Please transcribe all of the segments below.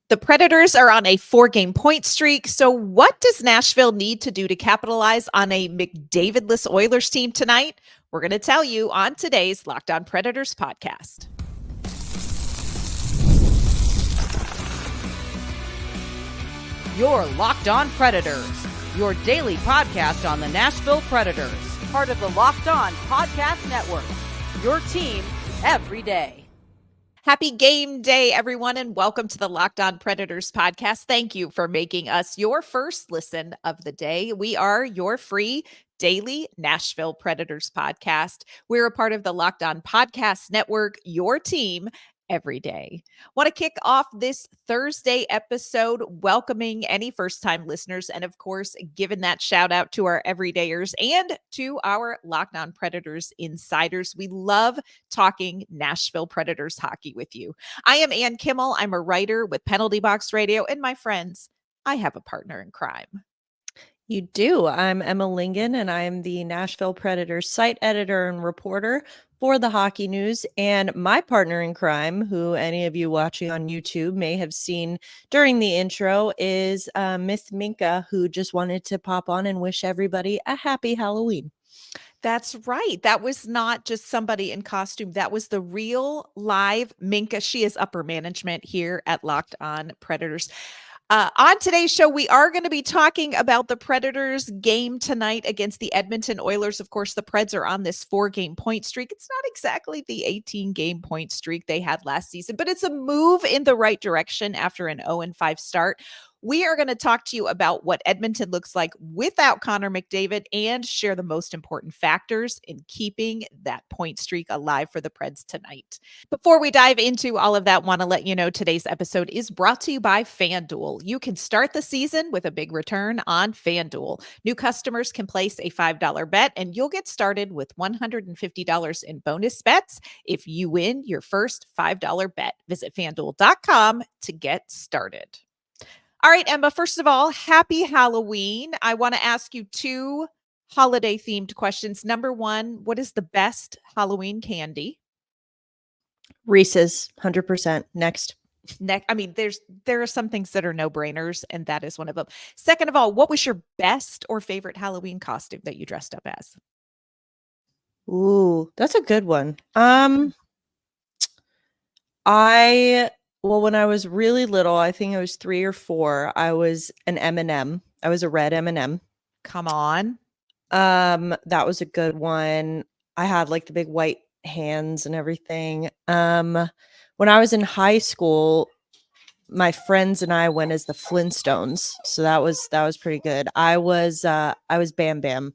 The Predators are on a 4-game point streak. So what does Nashville need to do to capitalize on a McDavid-less Oilers team tonight? We're going to tell you on today's Locked On Predators podcast. You're Locked On Predators, your daily podcast on the Nashville Predators, part of the Locked On Podcast Network, your team every day. Happy game day, everyone, and welcome to the Locked On Predators podcast. Thank you for making us your first listen of the day. We are your free daily Nashville Predators podcast. We're a part of the Locked On Podcast Network, your team every day. Want to kick off this Thursday episode welcoming any first-time listeners and, of course, giving that shout out to our everydayers and to our Locked On Predators insiders. We love talking Nashville Predators hockey with you. I am Ann Kimmel. I'm a writer with Penalty Box Radio, and my friends, I have a partner in crime. You do. I'm Emma Lingen, and I'm the Nashville Predators site editor and reporter for the Hockey News. And my partner in crime, who any of you watching on YouTube may have seen during the intro, is Miss Minka, who just wanted to pop on and wish everybody a happy Halloween. That's right. That was not just somebody in costume. That was the real live Minka. She is upper management here at Locked On Predators. On today's show, we are going to be talking about the Predators game tonight against the Edmonton Oilers. Of course, the Preds are on this 4-game point streak. It's not exactly the 18-game point streak they had last season, but it's a move in the right direction after an 0-5 start. We are going to talk to you about what Edmonton looks like without Connor McDavid and share the most important factors in keeping that point streak alive for the Preds tonight. Before we dive into all of that, want to let you know today's episode is brought to you by FanDuel. You can start the season with a big return on FanDuel. New customers can place a $5 bet and you'll get started with $150 in bonus bets if you win your first $5 bet. Visit FanDuel.com to get started. All right, Emma, first of all, happy Halloween. I want to ask you 2 holiday-themed questions. Number 1, what is the best Halloween candy? Reese's, 100%. Next. I mean, there are some things that are no-brainers, and that is one of them. Second of all, what was your best or favorite Halloween costume that you dressed up as? Ooh, that's a good one. Well, when I was really little, I think I was 3 or 4, I was an M&M. I was a red M&M. Come on. That was a good one. I had like the big white hands and everything. When I was in high school, my friends and I went as the Flintstones. So that was pretty good. I was Bam Bam.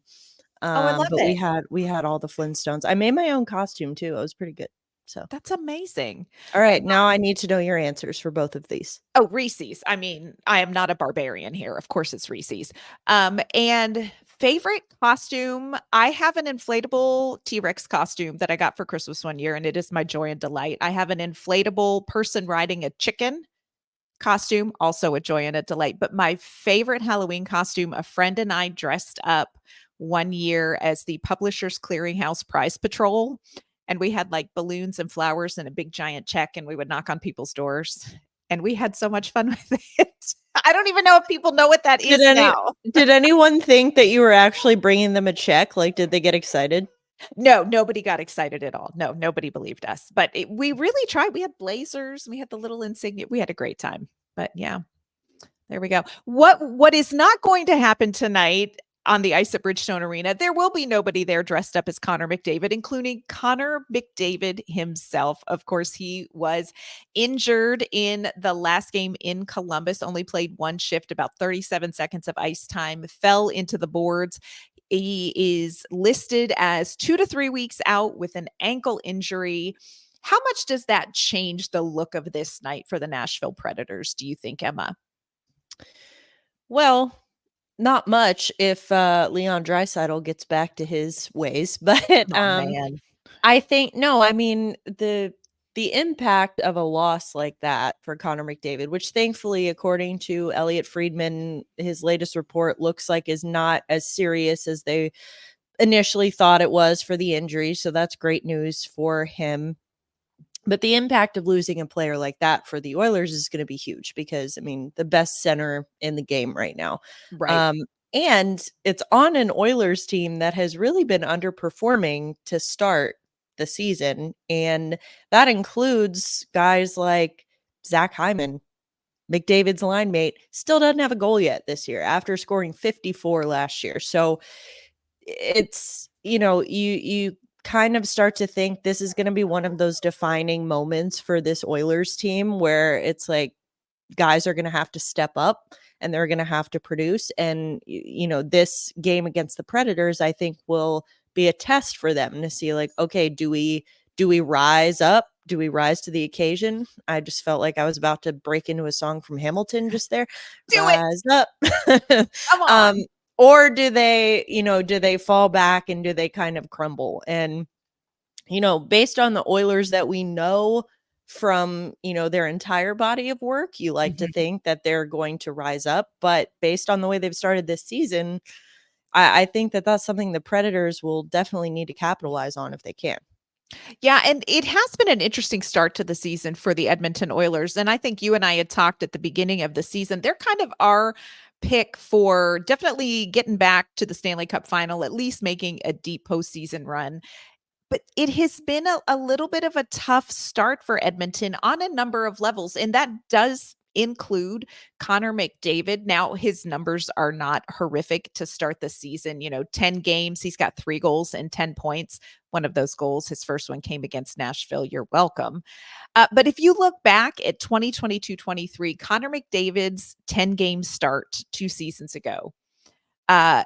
I love but it. we had all the Flintstones. I made my own costume too. It was pretty good. So That's amazing. all right, now I need to know your answers for both of these. Oh, Reese's. I mean, I am not a barbarian here. Of course it's Reese's. And favorite costume, I have an inflatable T-Rex costume that I got for Christmas one year, and it is my joy and delight. I have an inflatable person riding a chicken costume, also a joy and a delight. But my favorite Halloween costume, a friend and I dressed up one year as the Publishers Clearinghouse Prize Patrol. And we had like balloons and flowers and a big giant check, and we would knock on people's doors. And we had so much fun with it. I don't even know if people know what that is now. Did anyone think that you were actually bringing them a check? Like, did they get excited? No, nobody got excited at all. No, nobody believed us. But we really tried. We had blazers. We had the little insignia. We had a great time. But yeah, there we go. What is not going to happen tonight on the ice at Bridgestone Arena, there will be nobody there dressed up as Connor McDavid, including Connor McDavid himself. Of course, he was injured in the last game in Columbus, only played 1 shift, about 37 seconds of ice time, fell into the boards. He is listed as 2 to 3 weeks out with an ankle injury. How much does that change the look of this night for the Nashville Predators, do you think, Emma? Well, not much if Leon Draisaitl gets back to his ways, but Man. I think I mean the impact of a loss like that for Connor McDavid, which thankfully, according to Elliot Friedman, his latest report looks like is not as serious as they initially thought it was for the injury. So that's great news for him. But the impact of losing a player like that for the Oilers is going to be huge because, I mean, the best center in the game right now. Right. Um, and it's on an Oilers team that has really been underperforming to start the season. And that includes guys like Zach Hyman, McDavid's line mate, still doesn't have a goal yet this year after scoring 54 last year. So it's, you kind of start to think this is going to be one of those defining moments for this Oilers team where it's like guys are going to have to step up and they're going to have to produce. And, this game against the Predators, I think, will be a test for them to see, like, okay, do we rise up? Do we rise to the occasion? I just felt like I was about to break into a song from Hamilton just there. Do it. Rise up. Come um, on. or do they fall back and do they kind of crumble? And, based on the Oilers that we know from, their entire body of work, you like to Mhm. think that they're going to rise up. But based on the way they've started this season, I think that that's something the Predators will definitely need to capitalize on if they can. Yeah, and it has been an interesting start to the season for the Edmonton Oilers, and I think you and I had talked at the beginning of the season. They're kind of our pick for definitely getting back to the Stanley Cup final, at least making a deep postseason run. But it has been a little bit of a tough start for Edmonton on a number of levels, and that does include Connor McDavid. Now, his numbers are not horrific to start the season. 10 games, he's got 3 goals and 10 points. One of those goals, his first one came against Nashville. You're welcome. But if you look back at 2022-23, Connor McDavid's 10-game start 2 seasons ago, uh,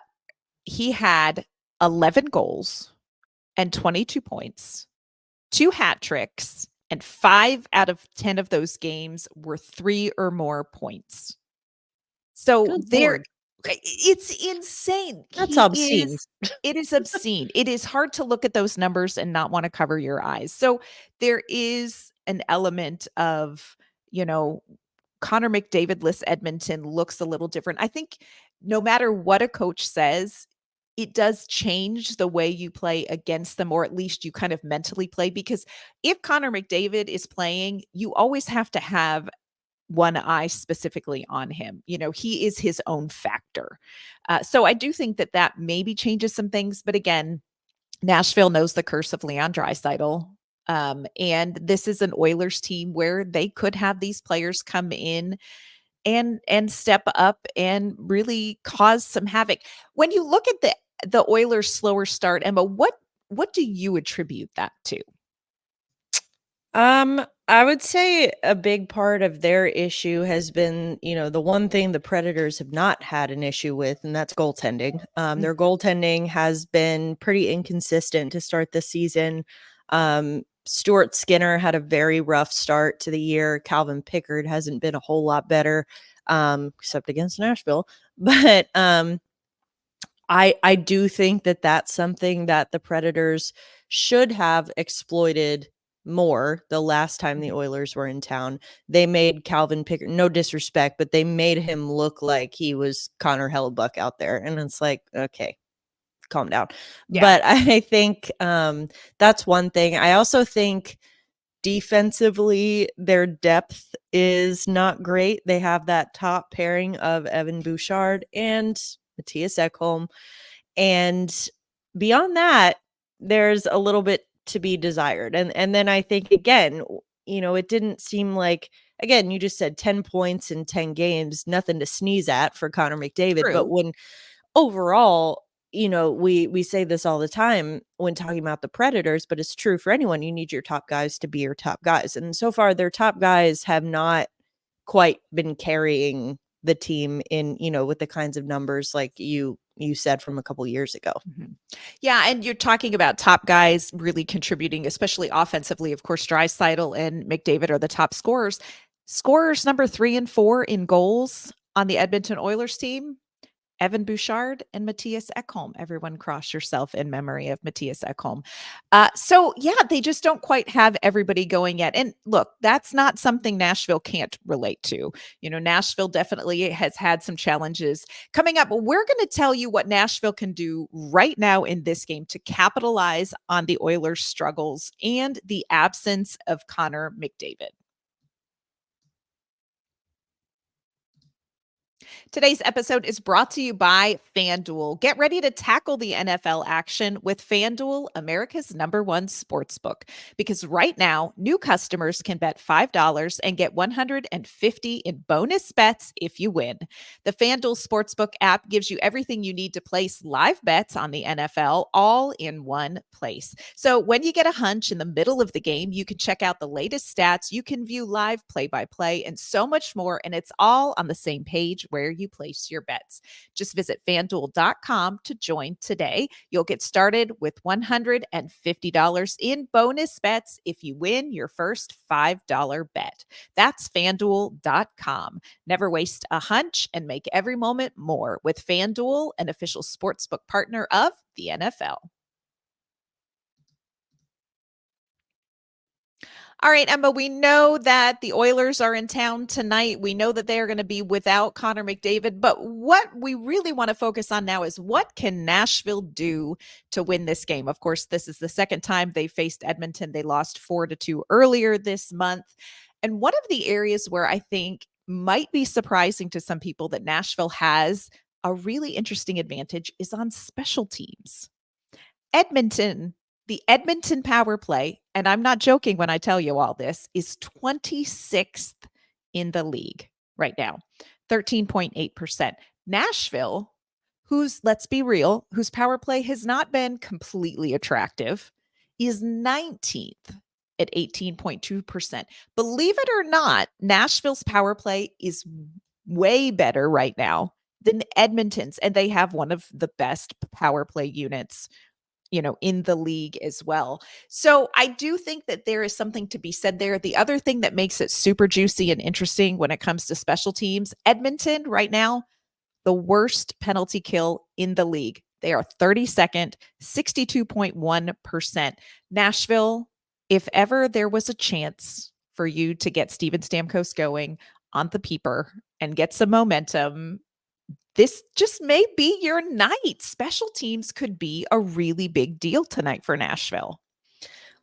he had 11 goals and 22 points, 2 hat tricks, and 5 out of 10 of those games were 3 or more points. So Good Lord. it's insane. That's obscene. It is obscene. It is hard to look at those numbers and not want to cover your eyes. So there is an element of, Connor McDavid-less Edmonton looks a little different. I think no matter what a coach says, it does change the way you play against them, or at least you kind of mentally play. Because if Connor McDavid is playing, you always have to have one eye specifically on him. He is his own factor. So I do think that that maybe changes some things. But again, Nashville knows the curse of Leon Draisaitl. And this is an Oilers team where they could have these players come in and step up and really cause some havoc. When you look at the Oilers' slower start, Emma, what do you attribute that to? I would say a big part of their issue has been, the one thing the Predators have not had an issue with, and that's goaltending. Their Mhm. goaltending has been pretty inconsistent to start the season. Stuart Skinner had a very rough start to the year. Calvin Pickard hasn't been a whole lot better, except against Nashville. But I do think that that's something that the Predators should have exploited more the last time the Mhm. Oilers were in town. They made Calvin Pickard, no disrespect, but they made him look like he was Connor Hellebuck out there. And it's like, okay, calm down. Yeah. But I think that's one thing. I also think defensively, their depth is not great. They have that top pairing of Evan Bouchard and Matthias Ekholm. And beyond that, there's a little bit to be desired. And then I think again, it didn't seem like, again, you just said 10 points in 10 games, nothing to sneeze at for Connor McDavid. But True. when overall, we say this all the time when talking about the Predators, but it's true for anyone. You need your top guys to be your top guys. And so far, their top guys have not quite been carrying the team in, with the kinds of numbers like you said from a couple years ago. Mhm. Yeah, and you're talking about top guys really contributing, especially offensively. Of course, Draisaitl and McDavid are the top scorers. Scorers number 3 and 4 in goals on the Edmonton Oilers team, Evan Bouchard and Matthias Ekholm. Everyone cross yourself in memory of Matthias Ekholm. So, yeah, they just don't quite have everybody going yet. And look, that's not something Nashville can't relate to. Nashville definitely has had some challenges coming up. We're going to tell you what Nashville can do right now in this game to capitalize on the Oilers' struggles and the absence of Connor McDavid. Today's episode is brought to you by FanDuel. Get ready to tackle the NFL action with FanDuel, America's #1 sportsbook. Because right now, new customers can bet $5 and get $150 in bonus bets if you win. The FanDuel Sportsbook app gives you everything you need to place live bets on the NFL all in one place. So when you get a hunch in the middle of the game, you can check out the latest stats, you can view live play-by-play, and so much more. And it's all on the same page where you place your bets. Just visit FanDuel.com to join today. You'll get started with $150 in bonus bets if you win your first $5 bet. That's FanDuel.com. Never waste a hunch and make every moment more with FanDuel, an official sportsbook partner of the NFL. All right, Emma, we know that the Oilers are in town tonight. We know that they are going to be without Connor McDavid. But what we really want to focus on now is what can Nashville do to win this game? Of course, this is the second time they faced Edmonton. They lost 4-2 earlier this month. And one of the areas where I think might be surprising to some people that Nashville has a really interesting advantage is on special teams. The Edmonton power play, and I'm not joking when I tell you all this, is 26th in the league right now, 13.8%. Nashville, let's be real, whose power play has not been completely attractive, is 19th at 18.2%. Believe it or not, Nashville's power play is way better right now than Edmonton's, and they have one of the best power play units in the league as well. So I do think that there is something to be said there. The other thing that makes it super juicy and interesting when it comes to special teams, Edmonton right now, the worst penalty kill in the league. They are 32nd, 62.1%. Nashville, if ever there was a chance for you to get Steven Stamkos going on the peeper and get some momentum, this just may be your night. Special teams could be a really big deal tonight for Nashville.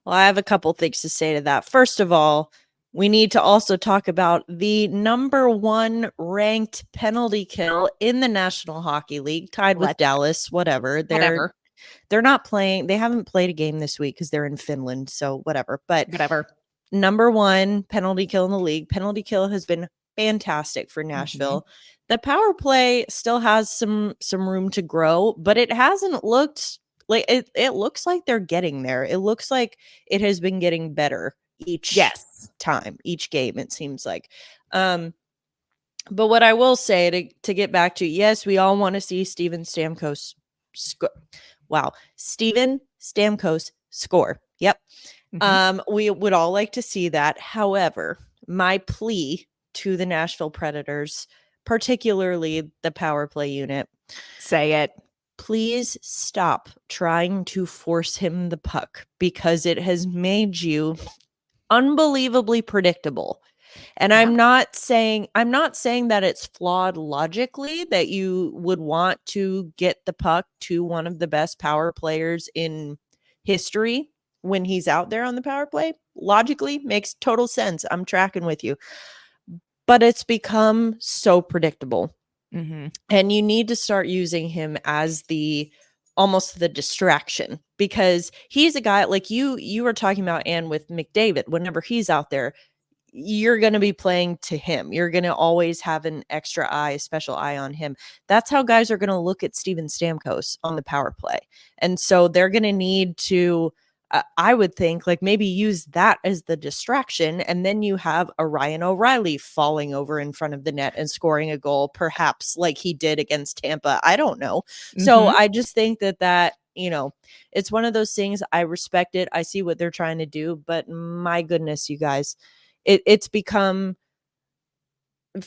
Well, I have a couple things to say to that. First of all, we need to also talk about the #1 ranked penalty kill in the National Hockey League, tied with Dallas, whatever. They're not playing. They haven't played a game this week because they're in Finland, so whatever. But #1 penalty kill in the league. Penalty kill has been fantastic for Nashville. Mm-hmm. The power play still has some room to grow, but it hasn't looked like it looks like they're getting there. It looks like it has been getting better each time, each game, it seems like. But what I will say to get back to, yes, we all want to see Steven Stamkos Steven Stamkos score. Yep. Mm-hmm. We would all like to see that. However, my plea to the Nashville Predators, particularly the power play unit. Say it. Please stop trying to force him the puck because it has made you unbelievably predictable. And yeah. I'm not saying that it's flawed logically that you would want to get the puck to one of the best power players in history when he's out there on the power play. Logically makes total sense. I'm tracking with you. But it's become so predictable. Mm-hmm. And you need to start using him as almost the distraction, because he's a guy like you were talking about, and with McDavid, whenever he's out there, you're going to be playing to him. You're going to always have an extra eye, a special eye on him. That's how guys are going to look at Steven Stamkos on the power play. And so they're going to need to, I would think, like maybe use that as the distraction. And then you have a Ryan O'Reilly falling over in front of the net and scoring a goal, perhaps like he did against Tampa. I don't know. Mm-hmm. So I just think that, it's one of those things. I respect it. I see what they're trying to do, but my goodness, you guys, it's become,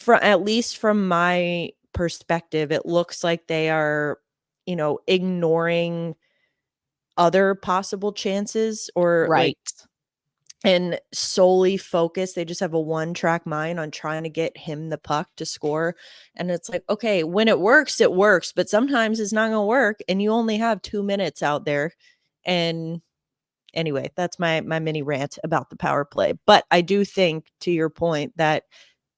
at least from my perspective, it looks like they are, ignoring other possible chances or Right. and solely focus. They just have a one-track mind on trying to get him the puck to score. And it's like, okay, when it works, but sometimes it's not going to work and you only have 2 minutes out there. And anyway, that's my mini rant about the power play. But I do think, to your point, that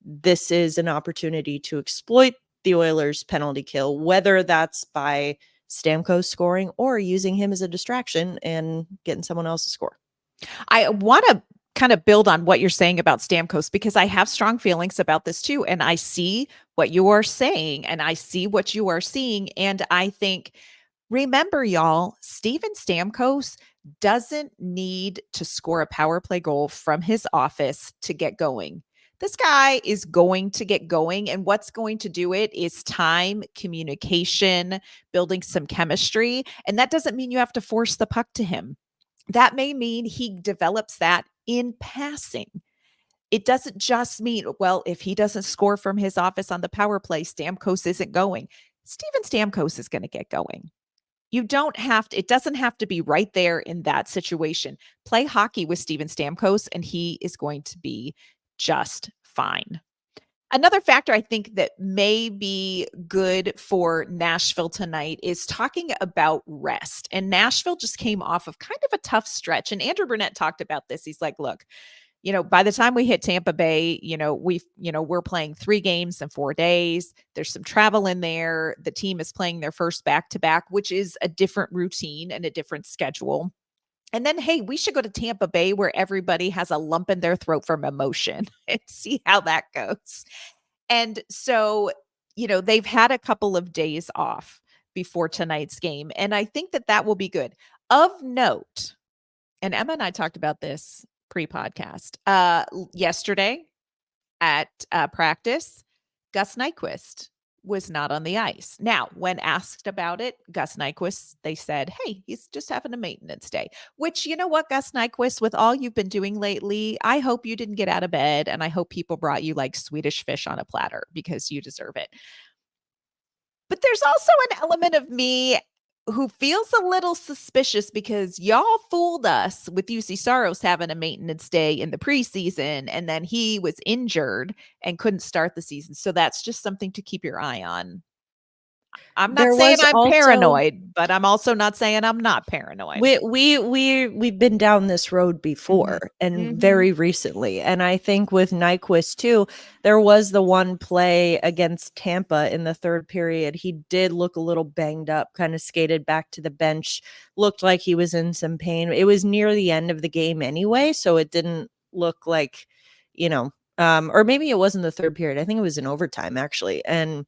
this is an opportunity to exploit the Oilers' penalty kill, whether that's by Stamkos scoring or using him as a distraction and getting someone else to score. I want to kind of build on what you're saying about Stamkos because I have strong feelings about this too. And I see what you are saying and I see what you are seeing. And I think, remember, y'all, Steven Stamkos doesn't need to score a power play goal from his office to get going. This guy is going to get going. And what's going to do it is time, communication, building some chemistry. And that doesn't mean you have to force the puck to him. That may mean he develops that in passing. It doesn't just mean, well, if he doesn't score from his office on the power play, Stamkos isn't going. Steven Stamkos is going to get going. You don't have to, it doesn't have to be right there in that situation. Play hockey with Steven Stamkos and he is going to be just fine. Another factor I think that may be good for Nashville tonight is talking about rest. And Nashville just came off of kind of a tough stretch. And Andrew Burnett talked about this. He's like, look, by the time we hit Tampa Bay, we're playing 3 games in 4 days. There's some travel in there. The team is playing their first back-to-back, which is a different routine and a different schedule. And then, hey, we should go to Tampa Bay where everybody has a lump in their throat from emotion and see how that goes. And so, they've had a couple of days off before tonight's game. And I think that that will be good. Of note, and Emma and I talked about this pre-podcast, yesterday at practice, Gus Nyquist was not on the ice. Now, when asked about it, Gus Nyquist, they said, hey, he's just having a maintenance day, which, you know what, Gus Nyquist, with all you've been doing lately, I hope you didn't get out of bed and I hope people brought you like Swedish fish on a platter because you deserve it. But there's also an element of me who feels a little suspicious because y'all fooled us with UC Saros having a maintenance day in the preseason, and then he was injured and couldn't start the season. So that's just something to keep your eye on. I'm not saying I'm paranoid, but I'm also not saying I'm not paranoid. We've been down this road before and very recently. And I think with Nyquist too, there was the one play against Tampa in the third period. He did look a little banged up, kind of skated back to the bench, looked like he was in some pain. It was near the end of the game anyway, so it didn't look like, or maybe it wasn't the third period. I think it was in overtime actually. And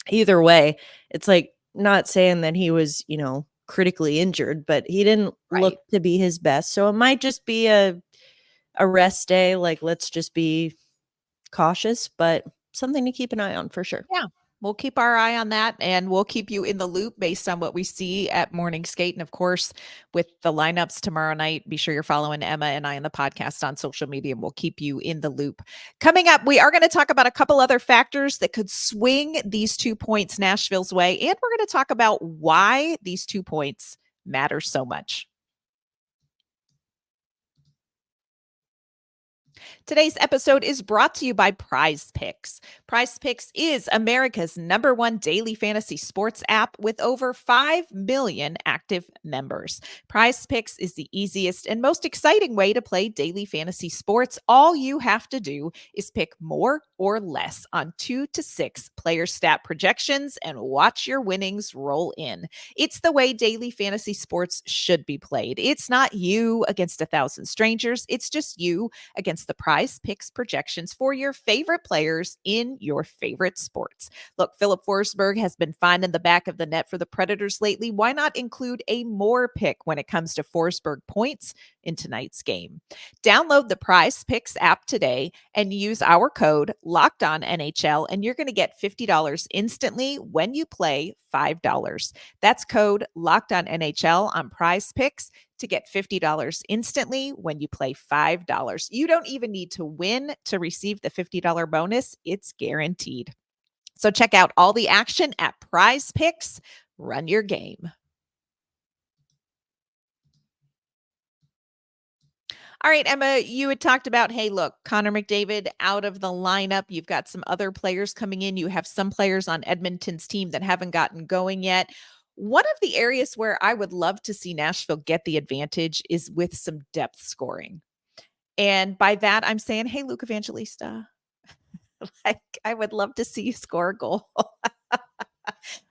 either way, it's like, not saying that he was, critically injured, but he didn't look to be his best. So it might just be a rest day. Like, let's just be cautious, but something to keep an eye on for sure. Yeah. We'll keep our eye on that and we'll keep you in the loop based on what we see at morning skate. And of course, with the lineups tomorrow night, be sure you're following Emma and I on the podcast on social media and we'll keep you in the loop. Coming up, we are going to talk about a couple other factors that could swing these 2 points Nashville's way. And we're going to talk about why these 2 points matter so much. Today's episode is brought to you by PrizePicks. PrizePicks is America's #1 daily fantasy sports app with over 5 million active members. PrizePicks is the easiest and most exciting way to play daily fantasy sports. All you have to do is pick more or less on 2 to 6 player stat projections and watch your winnings roll in. It's the way daily fantasy sports should be played. It's not you against 1,000 strangers. It's just you against the PrizePicks projections for your favorite players in your favorite sports. Look, Philip Forsberg has been finding the back of the net for the Predators lately. Why not include a more pick when it comes to Forsberg points in tonight's game? Download the PrizePicks app today and use our code LOCKEDONNHL and you're going to get $50 instantly when you play $5. That's code LOCKEDONNHL on PrizePicks to get $50 instantly when you play $5. You don't even need to win to receive the $50 bonus. It's guaranteed. So check out all the action at PrizePicks. Run your game. All right, Emma, you had talked about, hey, look, Connor McDavid out of the lineup. You've got some other players coming in. You have some players on Edmonton's team that haven't gotten going yet. One of the areas where I would love to see Nashville get the advantage is with some depth scoring. And by that, I'm saying, hey, Luke Evangelista, like I would love to see you score a goal.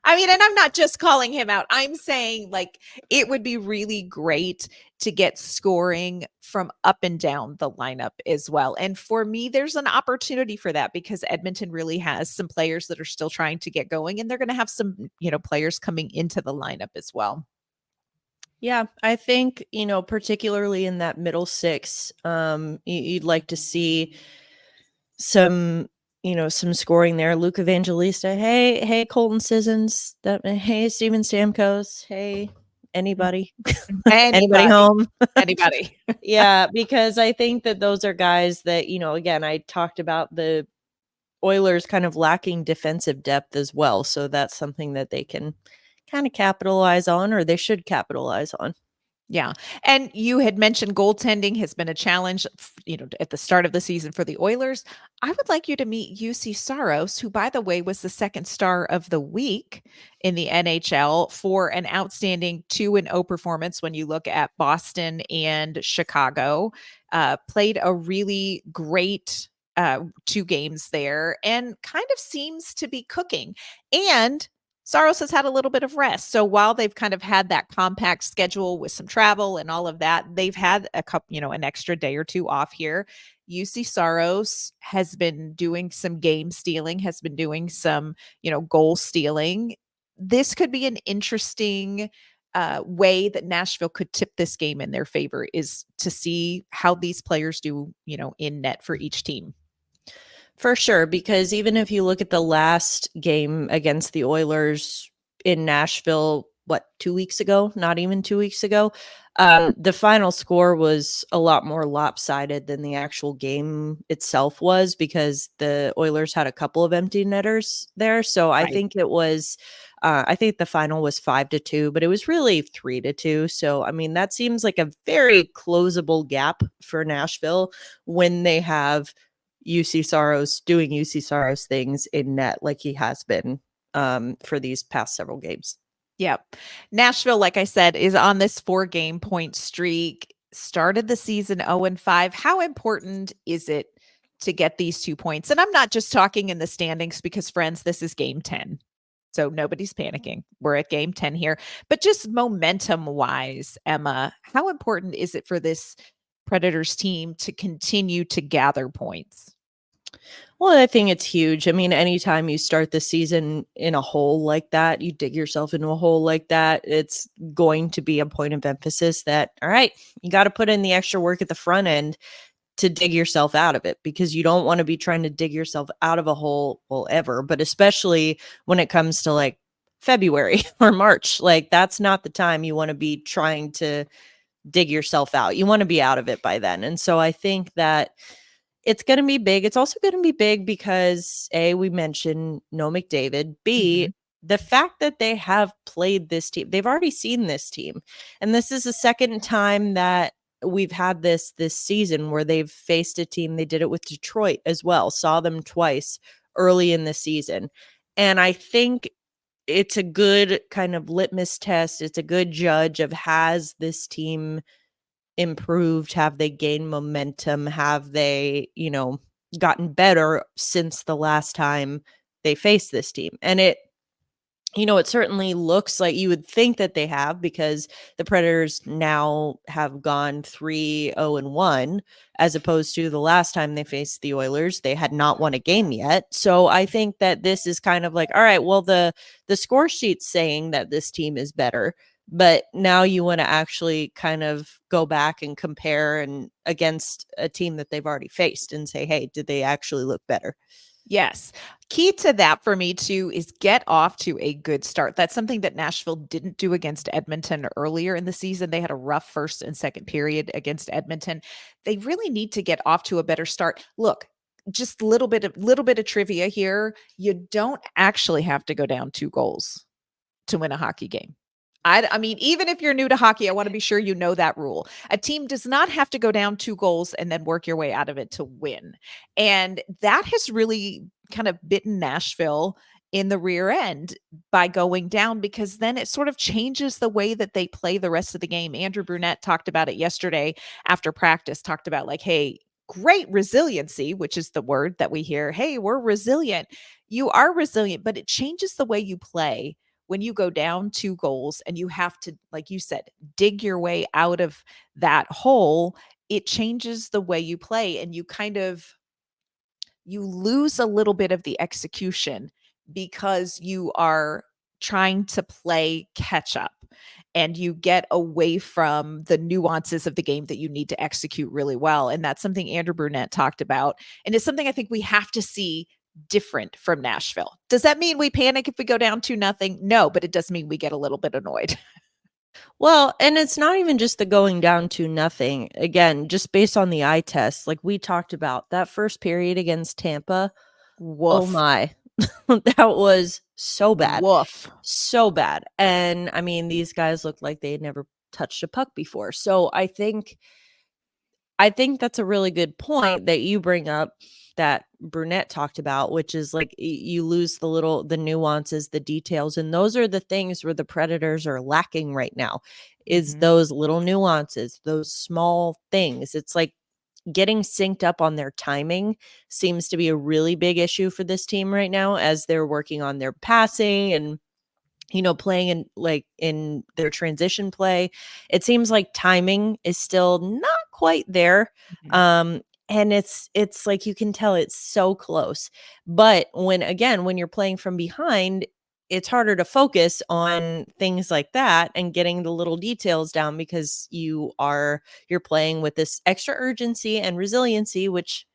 I mean, and I'm not just calling him out. I'm saying like it would be really great to get scoring from up and down the lineup as well. And for me, there's an opportunity for that because Edmonton really has some players that are still trying to get going, and they're going to have some, players coming into the lineup as well. Yeah, I think, particularly in that middle six, you'd like to see some, some scoring there. Luke Evangelista, hey, Colton Sissons, hey, Steven Stamkos, hey, anybody, anybody home, anybody. Yeah, because I think that those are guys that, again, I talked about the Oilers kind of lacking defensive depth as well. So that's something that they can kind of capitalize on, or they should capitalize on. Yeah. And you had mentioned goaltending has been a challenge, at the start of the season for the Oilers. I would like you to meet UC Saros, who, by the way, was the second star of the week in the NHL for an outstanding 2-0 performance when you look at Boston and Chicago. Played a really great 2 games there and kind of seems to be cooking. And Saros has had a little bit of rest. So while they've kind of had that compact schedule with some travel and all of that, they've had a couple, an extra day or 2 off here. UC Saros has been doing some game stealing, has been doing some, goal stealing. This could be an interesting way that Nashville could tip this game in their favor, is to see how these players do, in net for each team. For sure, because even if you look at the last game against the Oilers in Nashville, 2 weeks ago, not even 2 weeks ago, the final score was a lot more lopsided than the actual game itself was, because the Oilers had a couple of empty netters there. So I think it was, I think the final was 5-2, but it was really 3-2. So, I mean, that seems like a very closable gap for Nashville when they have UC Saros doing UC Saros things in net like he has been for these past several games. Yep. Nashville, like I said, is on this 4-game point streak. Started the season 0-5. How important is it to get these 2 points? And I'm not just talking in the standings because, friends, this is game 10. So nobody's panicking. We're at game 10 here. But just momentum wise, Emma, how important is it for this Predators team to continue to gather points? Well, I think it's huge. I mean, anytime you start the season in a hole like that, you dig yourself into a hole like that, it's going to be a point of emphasis that, all right, you got to put in the extra work at the front end to dig yourself out of it, because you don't want to be trying to dig yourself out of a hole, well, ever, but especially when it comes to like February or March. Like, that's not the time you want to be trying to dig yourself out. You want to be out of it by then. And so I think that it's going to be big. It's also going to be big because A, we mentioned no McDavid. B, the fact that they have played this team, they've already seen this team. And this is the second time that we've had this season where they've faced a team. They did it with Detroit as well, saw them twice early in the season. And I think it's a good kind of litmus test. It's a good judge of, has this team improved? Have they gained momentum? Have they, gotten better since the last time they faced this team? And it certainly looks like, you would think that they have, because the Predators now have gone 3-0-1, as opposed to the last time they faced the Oilers, they had not won a game yet. So I think that this is kind of like, all right, well, the score sheet's saying that this team is better, but now you want to actually kind of go back and compare and against a team that they've already faced and say, hey, did they actually look better? Yes. Key to that for me too is get off to a good start. That's something that Nashville didn't do against Edmonton earlier in the season. They had a rough first and second period against Edmonton. They really need to get off to a better start. Look, just little bit of trivia here. You don't actually have to go down 2 goals to win a hockey game. I mean, even if you're new to hockey, I want to be sure you know that rule. A team does not have to go down 2 goals and then work your way out of it to win. And that has really kind of bitten Nashville in the rear end by going down, because then it sort of changes the way that they play the rest of the game. Andrew Brunette talked about it yesterday after practice, talked about like, hey, great resiliency, which is the word that we hear. Hey, we're resilient. You are resilient, but it changes the way you play when you go down 2 goals and you have to, like you said, dig your way out of that hole. It changes the way you play, and you lose a little bit of the execution because you are trying to play catch up, and you get away from the nuances of the game that you need to execute really well. And that's something Andrew Brunette talked about. And it's something I think we have to see different from Nashville. Does that mean we panic if we go down 2-0? No, but it does mean we get a little bit annoyed. Well, and it's not even just the going down to nothing. Again, just based on the eye test, like we talked about, that first period against Tampa. Oh Woof. my. That was so bad. Woof. So bad. And I mean, these guys looked like they had never touched a puck before. So I think that's a really good point that you bring up, that Brunette talked about, which is like you lose the nuances, the details. And those are the things where the Predators are lacking right now, is those little nuances, those small things. It's like getting synced up on their timing seems to be a really big issue for this team right now, as they're working on their passing and playing in their transition play. It seems like timing is still not quite there. Mhm. And it's like you can tell it's so close. But when you're playing from behind, it's harder to focus on things like that and getting the little details down, because you're playing with this extra urgency and resiliency, which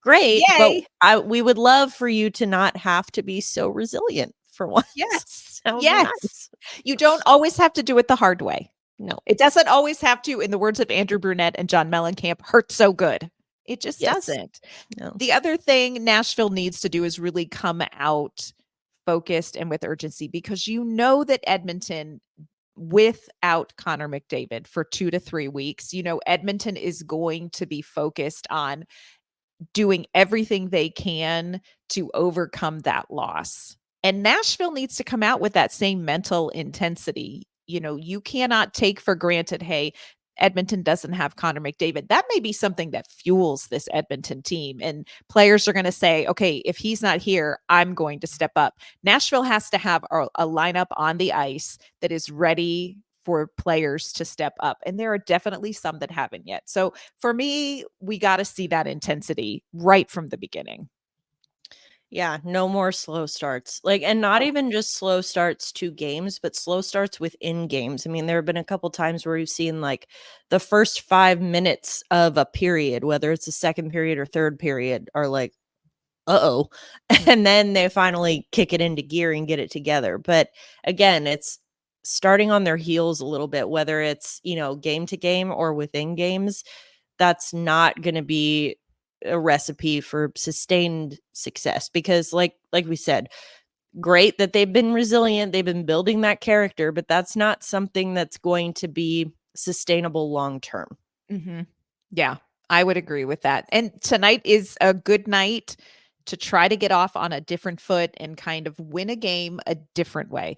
great, but Yay. we would love for you to not have to be so resilient for once. Yes. That would be Yes. nice. You don't always have to do it the hard way. No. It doesn't always have to, in the words of Andrew Brunette and John Mellencamp, hurt so good. It just Yes. doesn't. No. The other thing Nashville needs to do is really come out focused and with urgency, because you know that Edmonton, without Connor McDavid for 2 to 3 weeks, Edmonton is going to be focused on doing everything they can to overcome that loss. And Nashville needs to come out with that same mental intensity. You cannot take for granted, hey, Edmonton doesn't have Connor McDavid. That may be something that fuels this Edmonton team. And players are going to say, okay, if he's not here, I'm going to step up. Nashville has to have a lineup on the ice that is ready for players to step up. And there are definitely some that haven't yet. So for me, we got to see that intensity right from the beginning. Yeah, no more slow starts. And not even just slow starts to games, but slow starts within games. I mean, there have been a couple times where we've seen like the first 5 minutes of a period, whether it's the second period or third period, are like, uh-oh. And then they finally kick it into gear and get it together. But again, it's starting on their heels a little bit, whether it's, game to game or within games. That's not going to be a recipe for sustained success, because like we said, great that they've been resilient, they've been building that character, but that's not something that's going to be sustainable long term. Mm-hmm. Yeah, I would agree with that. And tonight is a good night to try to get off on a different foot and kind of win a game a different way.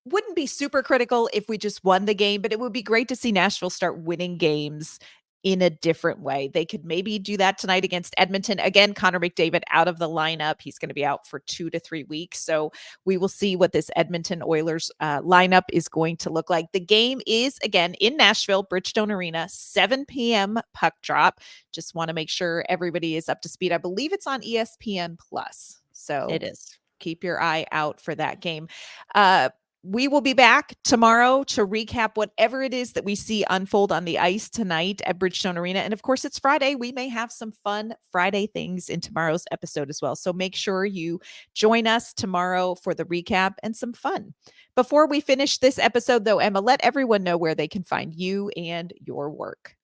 Wouldn't be super critical if we just won the game, but it would be great to see Nashville start winning games in a different way. They could maybe do that tonight against Edmonton. Again, Connor McDavid out of the lineup. He's going to be out for 2 to 3 weeks. So we will see what this Edmonton Oilers lineup is going to look like. The game is, again, in Nashville, Bridgestone Arena, 7 p.m. puck drop. Just want to make sure everybody is up to speed. I believe it's on ESPN Plus. So It is. keep your eye out for that game. We will be back tomorrow to recap whatever it is that we see unfold on the ice tonight at Bridgestone Arena. And of course, it's Friday. We may have some fun Friday things in tomorrow's episode as well. So make sure you join us tomorrow for the recap and some fun. Before we finish this episode, though, Emma, let everyone know where they can find you and your work.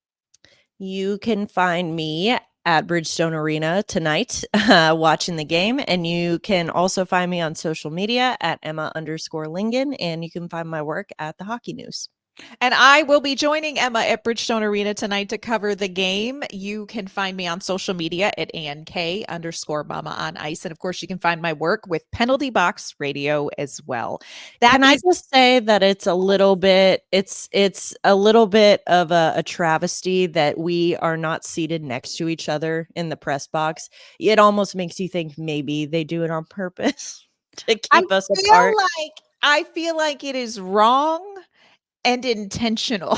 You can find me at Bridgestone Arena tonight watching the game. And you can also find me on social media at Emma_Lingen. And you can find my work at the Hockey News. And I will be joining Emma at Bridgestone Arena tonight to cover the game. You can find me on social media at ANK_Mama on Ice. And of course, you can find my work with Penalty Box Radio as well. Can I just say that it's a little bit, it's a little bit of a travesty that we are not seated next to each other in the press box. It almost makes you think maybe they do it on purpose to keep us apart. I feel like it is wrong and intentional.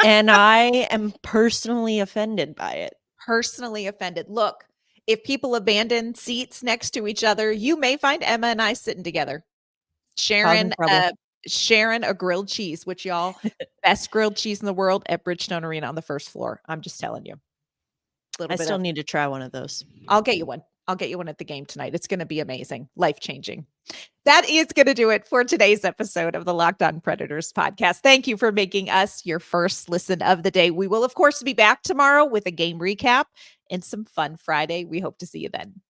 And I am personally offended by it. Personally offended. Look, if people abandon seats next to each other, you may find Emma and I sitting together, sharing a grilled cheese, which y'all, best grilled cheese in the world at Bridgestone Arena on the first floor. I'm just telling you. I still need to try one of those. I'll get you one. I'll get you one at the game tonight. It's going to be amazing. Life-changing. That is going to do it for today's episode of the Locked On Predators podcast. Thank you for making us your first listen of the day. We will, of course, be back tomorrow with a game recap and some fun Friday. We hope to see you then.